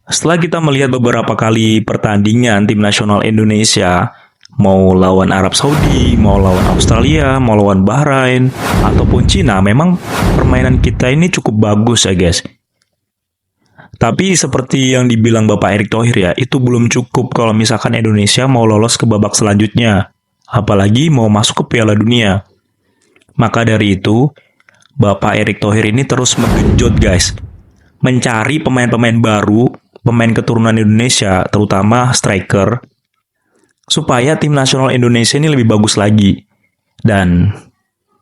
Setelah kita melihat beberapa kali pertandingan tim nasional Indonesia, mau lawan Arab Saudi, mau lawan Australia, mau lawan Bahrain, ataupun Cina, memang permainan kita ini cukup bagus ya guys. Tapi seperti yang dibilang Bapak Erick Thohir ya, itu belum cukup kalau misalkan Indonesia mau lolos ke babak selanjutnya. Apalagi mau masuk ke Piala Dunia. Maka dari itu, Bapak Erick Thohir ini terus menggenjot guys. Mencari pemain-pemain baru, pemain keturunan Indonesia, terutama striker, supaya tim nasional Indonesia ini lebih bagus lagi. Dan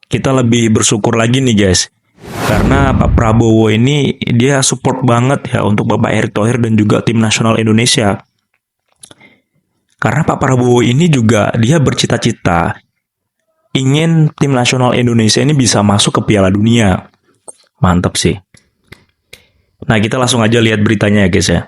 kita lebih bersyukur lagi nih guys, karena Pak Prabowo ini dia support banget ya untuk Bapak Erick Thohir dan juga tim nasional Indonesia. Karena Pak Prabowo ini juga dia bercita-cita ingin tim nasional Indonesia ini bisa masuk ke Piala Dunia. Mantap sih. Nah, kita langsung aja lihat beritanya ya guys ya.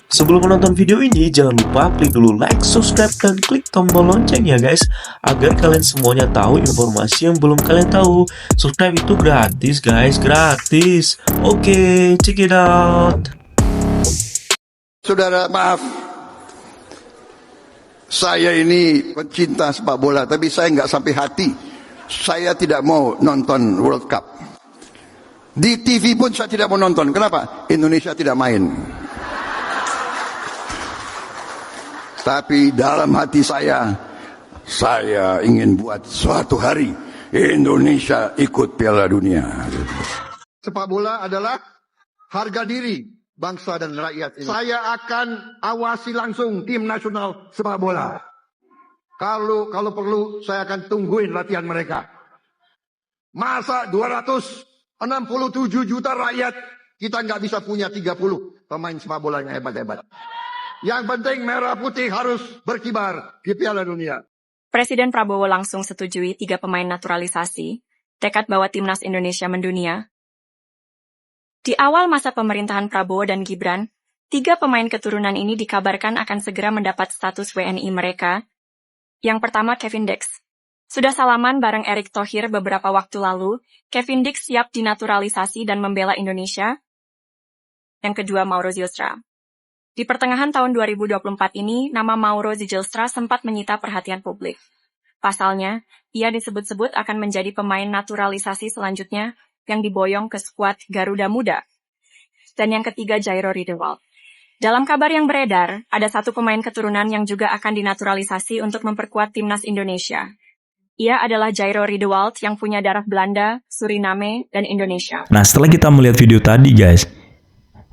Sebelum menonton video ini, jangan lupa klik dulu like, subscribe, dan klik tombol lonceng ya guys, agar kalian semuanya tahu informasi yang belum kalian tahu. Subscribe itu gratis guys, gratis. Oke, check it out. Saudara, maaf, saya ini pencinta sepak bola, tapi saya nggak sampai hati. Saya tidak mau nonton World Cup. Di TV pun saya tidak mau nonton. Kenapa? Indonesia tidak main. Tapi dalam hati saya ingin buat suatu hari Indonesia ikut Piala Dunia. Sepak bola adalah harga diri bangsa dan rakyat ini. Saya akan awasi langsung tim nasional sepak bola. Kalau perlu saya akan tungguin latihan mereka. Masa 267 juta rakyat kita nggak bisa punya 30 pemain sepak bola yang hebat-hebat. Yang penting merah putih harus berkibar di Piala Dunia. Presiden Prabowo langsung setujui 3 pemain naturalisasi, tekad bawa timnas Indonesia mendunia. Di awal masa pemerintahan Prabowo dan Gibran, 3 pemain keturunan ini dikabarkan akan segera mendapat status WNI mereka. Yang pertama Kevin Dix. Sudah salaman bareng Erick Thohir beberapa waktu lalu, Kevin Dix siap dinaturalisasi dan membela Indonesia. Yang kedua Mauro Zylstra. Di pertengahan tahun 2024 ini, nama Mauro Zylstra sempat menyita perhatian publik. Pasalnya, ia disebut-sebut akan menjadi pemain naturalisasi selanjutnya yang diboyong ke skuad Garuda Muda. Dan yang ketiga Jairo Riedewald. Dalam kabar yang beredar, ada 1 pemain keturunan yang juga akan dinaturalisasi untuk memperkuat timnas Indonesia. Ia adalah Jairo Riedewald yang punya darah Belanda, Suriname, dan Indonesia. Nah, setelah kita melihat video tadi guys,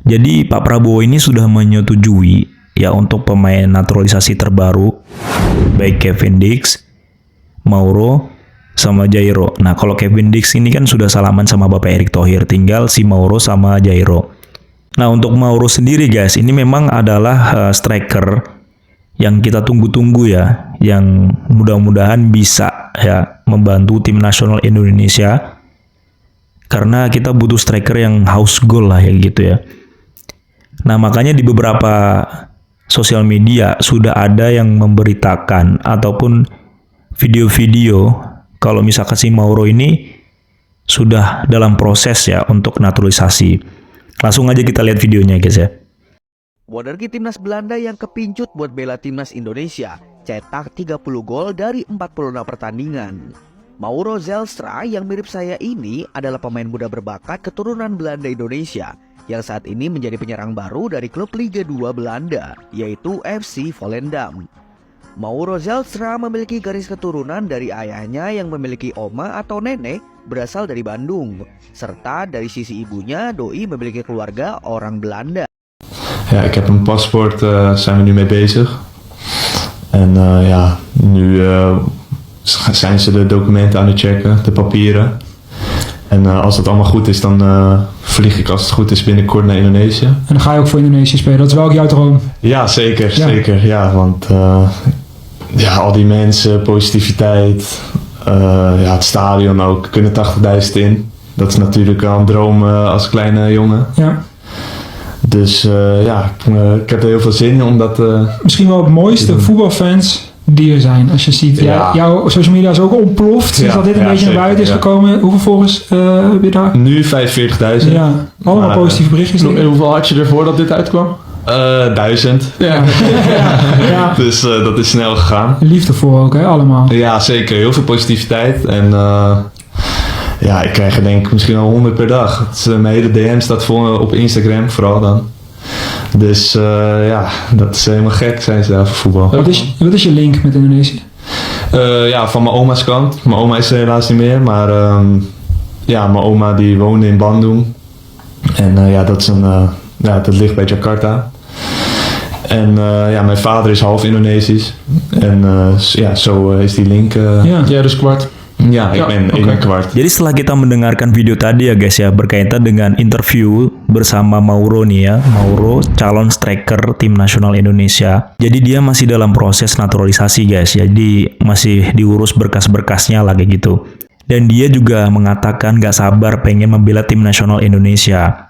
jadi Pak Prabowo ini sudah menyetujui ya untuk pemain naturalisasi terbaru, baik Kevin Dix, Mauro, sama Jairo. Nah, kalau Kevin Dix ini kan sudah salaman sama Bapak Erick Thohir, tinggal si Mauro sama Jairo. Nah, untuk Mauro sendiri guys, ini memang adalah striker yang kita tunggu-tunggu ya, yang mudah-mudahan bisa ya membantu tim nasional Indonesia, karena kita butuh striker yang haus gol lah ya gitu ya. Nah, makanya di beberapa sosial media sudah ada yang memberitakan ataupun video-video kalau misalkan si Mauro ini sudah dalam proses ya untuk naturalisasi. Langsung aja kita lihat videonya guys ya. Wadarki timnas Belanda yang kepincut buat bela timnas Indonesia cetak 30 gol dari 46 pertandingan. Mauro Zylstra yang mirip saya ini adalah pemain muda berbakat keturunan Belanda Indonesia yang saat ini menjadi penyerang baru dari klub Liga 2 Belanda, yaitu FC Volendam. Mauro Zylstra memiliki garis keturunan dari ayahnya yang memiliki oma atau nenek berasal dari Bandung, serta dari sisi ibunya doi memiliki keluarga orang Belanda. Ja, ik heb een paspoort, zijn we nu mee bezig. En ja, nu zijn ze de documenten aan het checken, de papieren. En als het allemaal goed is, dan vlieg ik als het goed is binnenkort naar Indonesië. En dan ga je ook voor Indonesië spelen, dat is wel ook jouw droom? Ja, zeker, Ja. zeker. Ja, want ja, al die mensen, positiviteit, ja, het stadion ook, kunnen 80.000 in. Dat is natuurlijk al een droom als kleine jongen. Ja. Dus ja, ik heb er heel veel zin in, omdat... Misschien wel het mooiste, voetbalfans dier zijn. Als je ziet, Ja. jouw social media is ook ontploft sinds Ja, dat dit een ja, beetje naar zeker, buiten is ja. gekomen. Hoeveel volgers heb je daar? Nu 45.000. Ja, allemaal Maar, positieve berichtjes. denk ik. Hoeveel had je ervoor dat dit uitkwam? 1000. Ja. Ja, Dus dat is snel gegaan. liefde voor ook, hè, allemaal. Ja, zeker. Heel veel positiviteit. En ja, ik krijg er denk ik misschien al 100 per dag. Het is, mijn hele DM staat vol op Instagram, vooral dan. Dus ja, dat is helemaal gek zijn ze daar voor voetbal. Wat is je link met Indonesië? Ja, van mijn oma's kant. Mijn oma is er helaas niet meer, maar ja, mijn oma die woonde in Bandung. En ja, dat is ja, dat ligt bij Jakarta. En ja, mijn vader is half Indonesisch. En ja, zo is die link. Ja. Jij dus kwart. Ja, ik ben kwart. Jadi setelah kita mendengarkan video tadi ya guys ya, berkaitan dengan interview bersama Mauro nih ya, Mauro calon striker tim nasional Indonesia. Jadi dia masih dalam proses naturalisasi guys, jadi masih diurus berkas-berkasnya lah kayak gitu. Dan dia juga mengatakan gak sabar pengen membela tim nasional Indonesia.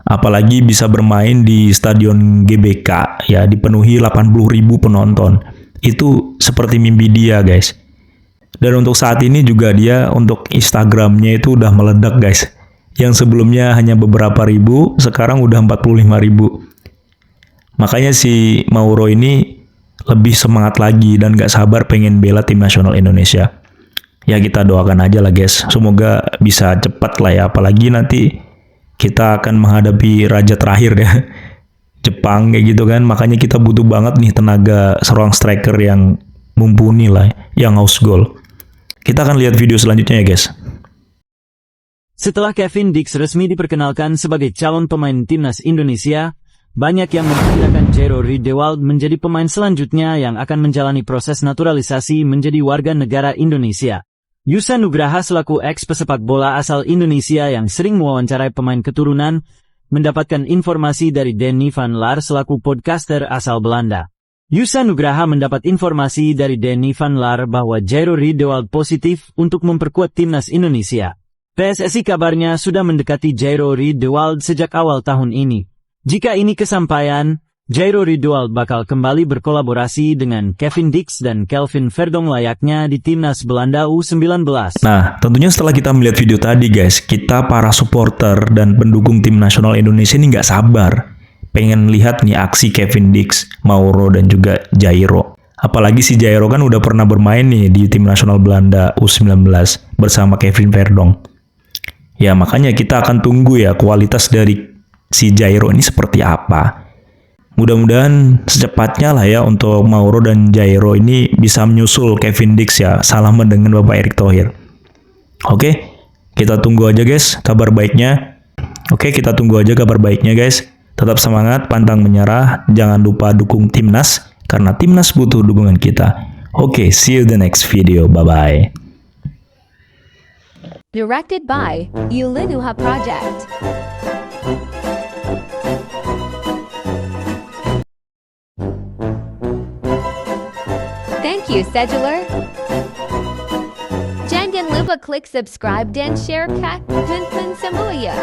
Apalagi bisa bermain di Stadion GBK ya, dipenuhi 80.000 penonton. Itu seperti mimpi dia guys. Dan untuk saat ini juga dia untuk Instagramnya itu udah meledak guys. Yang sebelumnya hanya beberapa ribu, sekarang udah 45.000. Makanya si Mauro ini lebih semangat lagi dan gak sabar pengen bela tim nasional Indonesia. Ya kita doakan aja lah guys, semoga bisa cepat lah ya. Apalagi nanti kita akan menghadapi raja terakhir ya, Jepang kayak gitu kan. Makanya kita butuh banget nih tenaga seorang striker yang mumpuni lah, yang haus gol. Kita akan lihat video selanjutnya ya guys. Setelah Kevin Dix resmi diperkenalkan sebagai calon pemain timnas Indonesia, banyak yang memperkirakan Jairo Riedewald menjadi pemain selanjutnya yang akan menjalani proses naturalisasi menjadi warga negara Indonesia. Yusa Nugraha selaku ex-pesepak bola asal Indonesia yang sering mewawancarai pemain keturunan, mendapatkan informasi dari Danny van Laar selaku podcaster asal Belanda. Yusa Nugraha mendapat informasi dari Danny van Laar bahwa Jairo Riedewald positif untuk memperkuat timnas Indonesia. PSSI kabarnya sudah mendekati Jairo Riedewald sejak awal tahun ini. Jika ini kesampaian, Jairo Riedewald bakal kembali berkolaborasi dengan Kevin Dix dan Kelvin Verdong layaknya di timnas Belanda U19. Nah, tentunya setelah kita melihat video tadi guys, kita para supporter dan pendukung tim nasional Indonesia ini nggak sabar pengen lihat nih aksi Kevin Dix, Mauro, dan juga Jairo. Apalagi si Jairo kan udah pernah bermain nih di tim nasional Belanda U19 bersama Kevin Verdong. Ya makanya kita akan tunggu ya kualitas dari si Jairo ini seperti apa. Mudah-mudahan secepatnya lah ya untuk Mauro dan Jairo ini bisa menyusul Kevin Dix ya. Salaman dengan Bapak Erick Thohir. Oke, kita tunggu aja guys kabar baiknya. Oke, kita tunggu aja kabar baiknya guys. Tetap semangat, pantang menyerah, jangan lupa dukung timnas, karena timnas butuh dukungan kita. Oke, see you the next video, bye-bye. Directed by Yulinuha Project. Thank you, Scheduler. Jangan lupa klik subscribe dan share Kak Vincent Samuya.